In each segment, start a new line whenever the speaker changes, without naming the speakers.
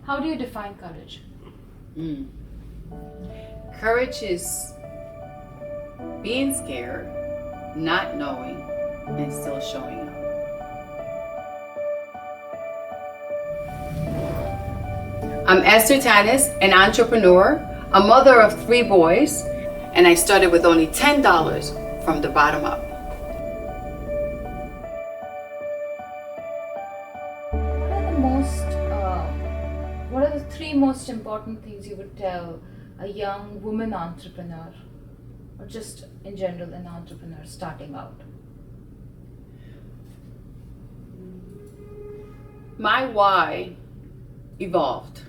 How do you define courage?
Courage is being scared, not knowing, and still showing up. I'm Esther Tanez, an entrepreneur, a mother of 3 boys, and I started with only $10 from the bottom up.
What are the 3 most important things you would tell a young woman entrepreneur, or just in general an entrepreneur starting out?
My why evolved.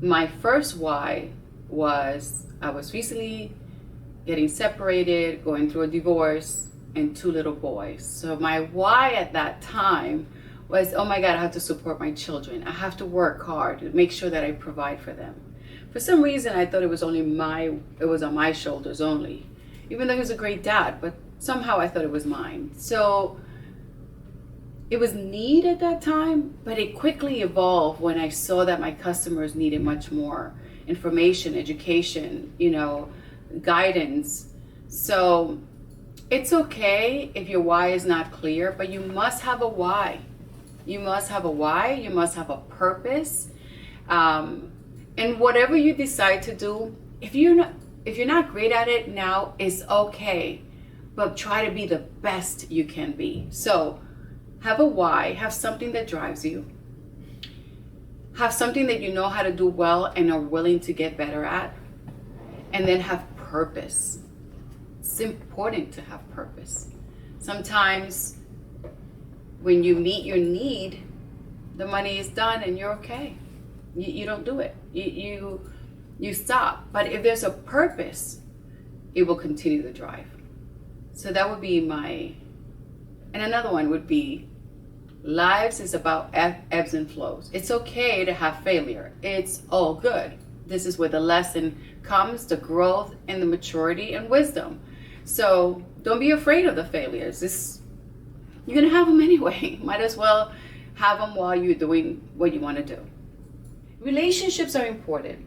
My first why was I was recently getting separated, going through a divorce, and 2 little boys. So my why at that time was, oh my God, I have to support my children. I have to work hard to make sure that I provide for them. For some reason, I thought it was on my shoulders only, even though he was a great dad, but somehow I thought it was mine. So it was need at that time, but it quickly evolved when I saw that my customers needed much more information, education, guidance. So it's okay if your why is not clear, but you must have a why. You must have a why, you must have a purpose. And whatever you decide to do, if you're not great at it now, it's okay, but try to be the best you can be. So have a why, have something that drives you, have something that you know how to do well and are willing to get better at, and then have purpose. It's important to have purpose. Sometimes when you meet your need, the money is done and you're okay. You don't do it. You stop. But if there's a purpose, it will continue the drive. So that would be and another one would be, lives is about ebbs and flows. It's okay to have failure. It's all good. This is where the lesson comes, the growth and the maturity and wisdom. So don't be afraid of the failures. You're going to have them anyway. Might as well have them while you're doing what you want to do. Relationships are important.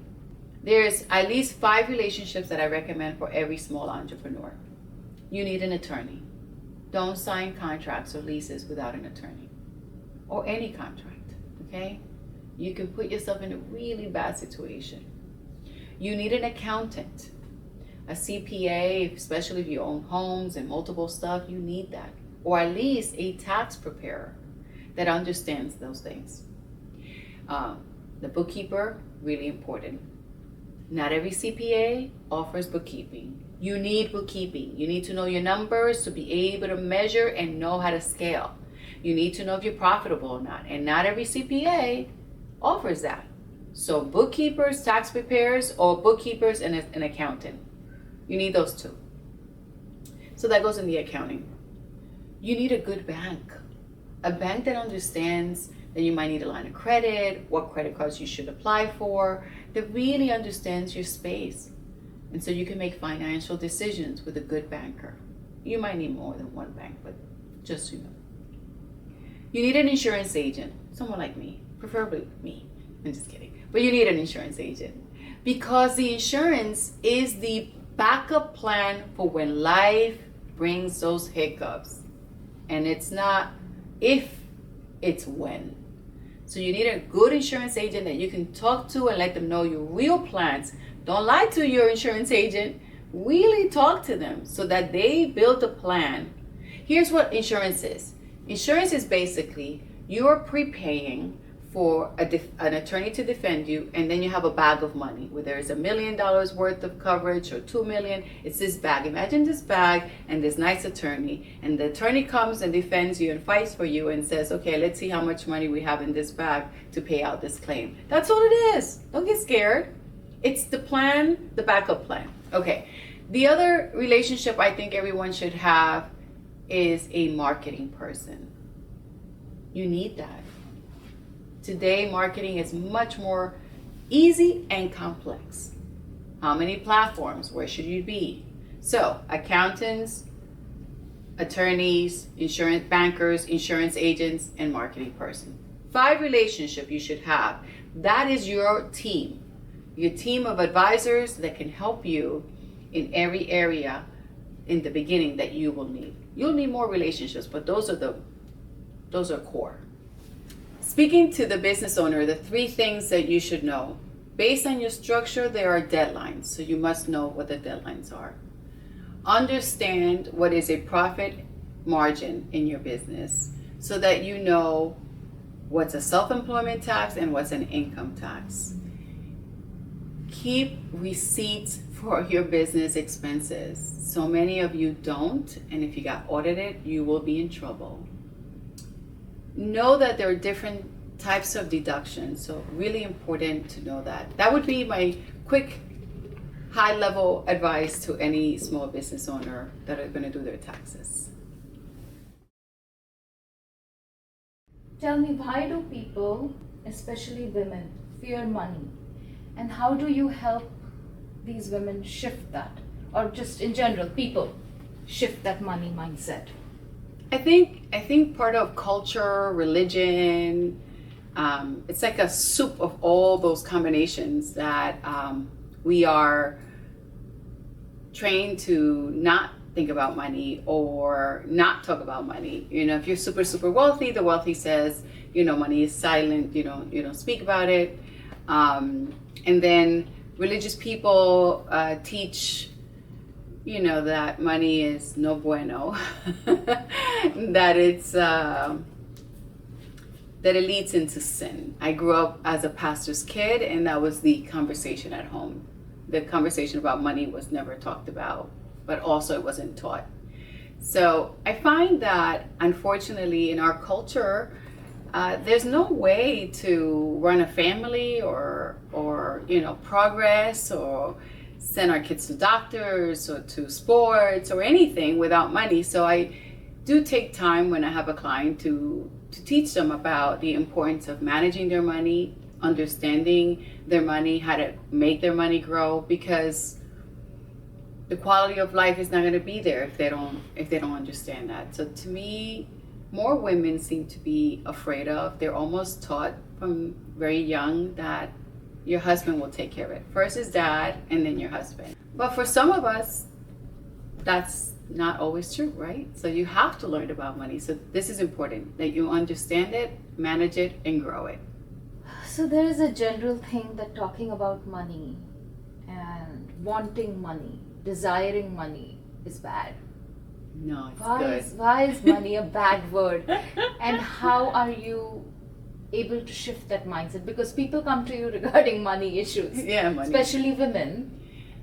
There's at least 5 relationships that I recommend for every small entrepreneur. You need an attorney. Don't sign contracts or leases without an attorney, or any contract, okay? You can put yourself in a really bad situation. You need an accountant, a CPA, especially if you own homes and multiple stuff, you need that. Or at least a tax preparer that understands those things. The bookkeeper, really important. Not every CPA offers bookkeeping. You need bookkeeping. You need to know your numbers to be able to measure and know how to scale. You need to know if you're profitable or not. And not every CPA offers that. So bookkeepers, tax preparers, or bookkeepers and an accountant. You need those 2. So that goes in the accounting. You need a good bank. A bank that understands that you might need a line of credit, what credit cards you should apply for, that really understands your space. And so you can make financial decisions with a good banker. You might need more than one bank, but just so you know. You need an insurance agent, someone like me, preferably me. I'm just kidding. But you need an insurance agent because the insurance is the backup plan for when life brings those hiccups. And it's not if, it's when. So you need a good insurance agent that you can talk to and let them know your real plans. Don't lie to your insurance agent. Really talk to them so that they build a plan. Here's what insurance is. Insurance is basically you're prepaying for an attorney to defend you, and then you have a bag of money, whether it's $1 million worth of coverage or $2 million. It's this bag. Imagine this bag and this nice attorney, and the attorney comes and defends you and fights for you and says, okay, let's see how much money we have in this bag to pay out this claim. That's all it is. Don't get scared. It's the plan, the backup plan. Okay. The other relationship I think everyone should have is a marketing person. You need that. Today, marketing is much more easy and complex. How many platforms? Where should you be? So, accountants, attorneys, insurance bankers, insurance agents, and marketing person. 5 relationships you should have. That is your team of advisors that can help you in every area in the beginning that you will need. You'll need more relationships, but those are core. Speaking to the business owner, the 3 things that you should know. Based on your structure, there are deadlines, so you must know what the deadlines are. Understand what is a profit margin in your business so that you know what's a self-employment tax and what's an income tax. Keep receipts for your business expenses. So many of you don't, and if you got audited, you will be in trouble. Know that there are different types of deductions, so really important to know that. That would be my quick high-level advice to any small business owner that are going to do their taxes.
Tell me, why do people, especially women, fear money? And how do you help these women shift that? Or just in general, people shift that money mindset?
I think part of culture, religion, it's like a soup of all those combinations that we are trained to not think about money or not talk about money. You know, if you're super, super wealthy, the wealthy says, you know, money is silent, you don't speak about it. And then religious people teach, you know, that money is no bueno, that it's that it leads into sin. I grew up as a pastor's kid, and that was the conversation at home. The conversation about money was never talked about, but also it wasn't taught. So I find that, unfortunately, in our culture, there's no way to run a family or you know, progress or send our kids to doctors or to sports or anything without money. So I do take time when I have a client to teach them about the importance of managing their money, understanding their money, how to make their money grow, because the quality of life is not going to be there if they don't understand that. So to me, more women seem to be afraid of. They're almost taught from very young that your husband will take care of it. First is dad, and then your husband. But for some of us, that's not always true, right? So you have to learn about money. So this is important, that you understand it, manage it, and grow it.
So there is a general thing that talking about money and wanting money, desiring money is bad.
No, it's good.
Why is money a bad word? And how are you able to shift that mindset? Because people come to you regarding money issues.
Yeah, money.
Especially women,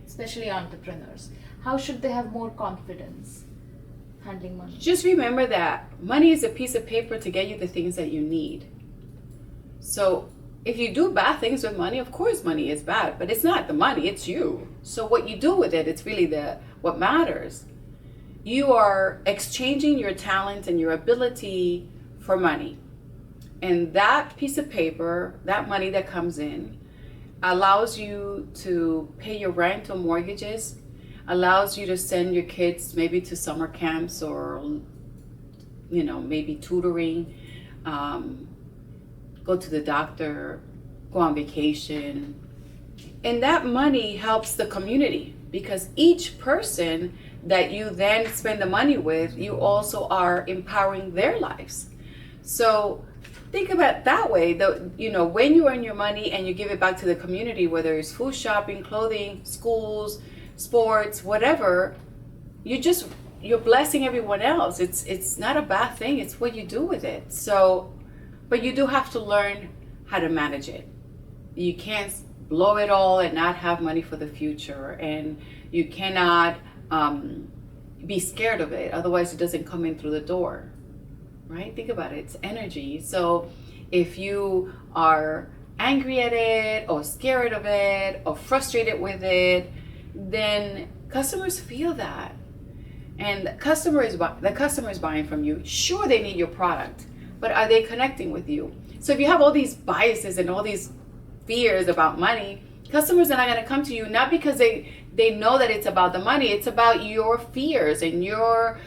especially entrepreneurs. How should they have more confidence handling money?
Just remember that money is a piece of paper to get you the things that you need. So if you do bad things with money, of course money is bad, but it's not the money, it's you. So what you do with it, it's really what matters. You are exchanging your talent and your ability for money. And that piece of paper, that money that comes in, allows you to pay your rent or mortgages, allows you to send your kids maybe to summer camps or, you know, maybe tutoring, go to the doctor, go on vacation. And that money helps the community, because each person that you then spend the money with, you also are empowering their lives. So think about it that way. You know, when you earn your money and you give it back to the community, whether it's food, shopping, clothing, schools, sports, whatever, you're blessing everyone else. It's not a bad thing. It's what you do with it. So, but you do have to learn how to manage it. You can't blow it all and not have money for the future, and you cannot be scared of it. Otherwise, it doesn't come in through the door. Right? Think about it. It's energy. So if you are angry at it or scared of it or frustrated with it, then customers feel that. And the customer is buying from you. Sure, they need your product, but are they connecting with you? So if you have all these biases and all these fears about money, customers are not going to come to you, not because they know that it's about the money. It's about your fears and your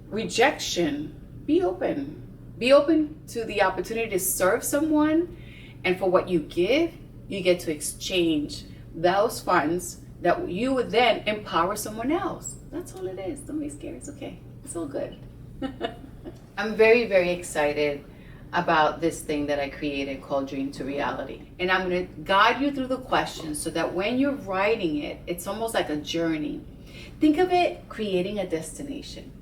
rejection. Be open to the opportunity to serve someone And for what you give, you get to exchange those funds that you would then empower someone else. That's all it is. Don't be scared. It's okay. It's all good. I'm very, very excited about this thing that I created called Dream to Reality. And I'm going to guide you through the questions so that when you're writing it, it's almost like a journey. Think of it creating a destination.